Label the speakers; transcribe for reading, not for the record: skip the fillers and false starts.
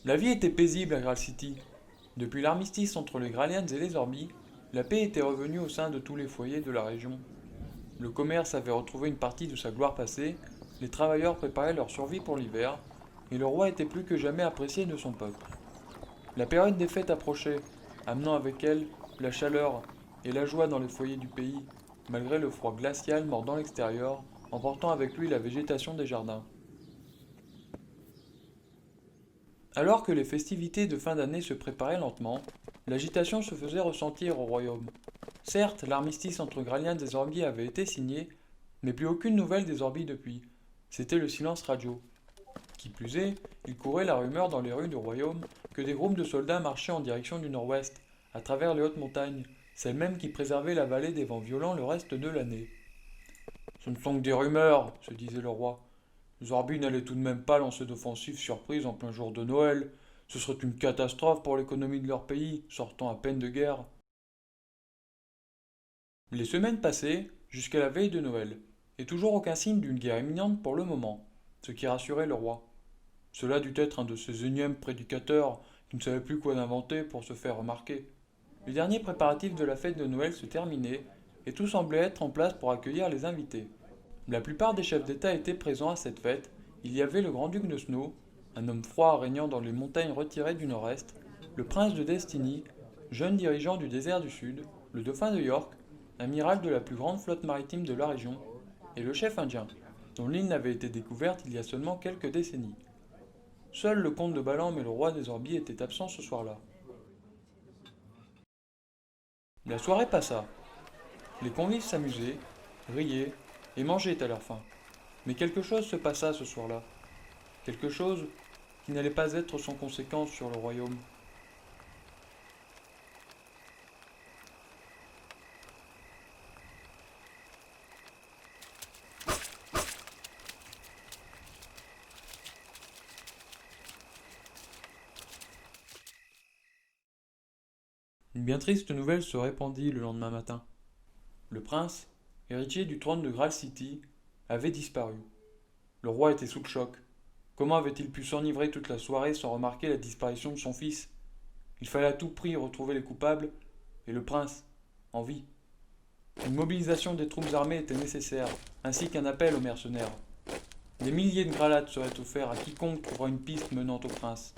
Speaker 1: La vie était paisible à Graal City. Depuis l'armistice entre les Gralians et les Orbis, la paix était revenue au sein de tous les foyers de la région. Le commerce avait retrouvé une partie de sa gloire passée, les travailleurs préparaient leur survie pour l'hiver, et le roi était plus que jamais apprécié de son peuple. La période des fêtes approchait, amenant avec elle la chaleur et la joie dans les foyers du pays, malgré le froid glacial mordant l'extérieur, emportant avec lui la végétation des jardins. Alors que les festivités de fin d'année se préparaient lentement, l'agitation se faisait ressentir au royaume. Certes, l'armistice entre Gralians et Orbis avait été signé, mais plus aucune nouvelle des Orbis depuis. C'était le silence radio. Qui plus est, il courait la rumeur dans les rues du royaume que des groupes de soldats marchaient en direction du nord-ouest, à travers les hautes montagnes, celles mêmes qui préservaient la vallée des vents violents le reste de l'année. Ce ne sont que des rumeurs, se disait le roi. Les Orbis n'allaient tout de même pas lancer d'offensive surprise en plein jour de Noël. Ce serait une catastrophe pour l'économie de leur pays, sortant à peine de guerre. Les semaines passaient jusqu'à la veille de Noël, et toujours aucun signe d'une guerre imminente pour le moment, ce qui rassurait le roi. Cela dut être un de ces énièmes prédicateurs qui ne savaient plus quoi inventer pour se faire remarquer. Les derniers préparatifs de la fête de Noël se terminaient, et tout semblait être en place pour accueillir les invités. La plupart des chefs d'État étaient présents à cette fête. Il y avait le grand-duc de Snow, un homme froid régnant dans les montagnes retirées du nord-est, le prince de Destiny, jeune dirigeant du désert du sud, le dauphin de York, amiral de la plus grande flotte maritime de la région, et le chef indien, dont l'île n'avait été découverte il y a seulement quelques décennies. Seul le comte de Balam et le roi des Orbis étaient absents ce soir-là. La soirée passa. Les convives s'amusaient, riaient et mangeaient à leur faim. Mais quelque chose se passa ce soir-là. Quelque chose qui n'allait pas être sans conséquence sur le royaume. Une bien triste nouvelle se répandit le lendemain matin. Le prince, héritier du trône de Graal City, avait disparu. Le roi était sous le choc. Comment avait-il pu s'enivrer toute la soirée sans remarquer la disparition de son fils? Il fallait à tout prix retrouver les coupables, et le prince, en vie. Une mobilisation des troupes armées était nécessaire, ainsi qu'un appel aux mercenaires. Des milliers de gralades seraient offerts à quiconque trouvera une piste menant au prince.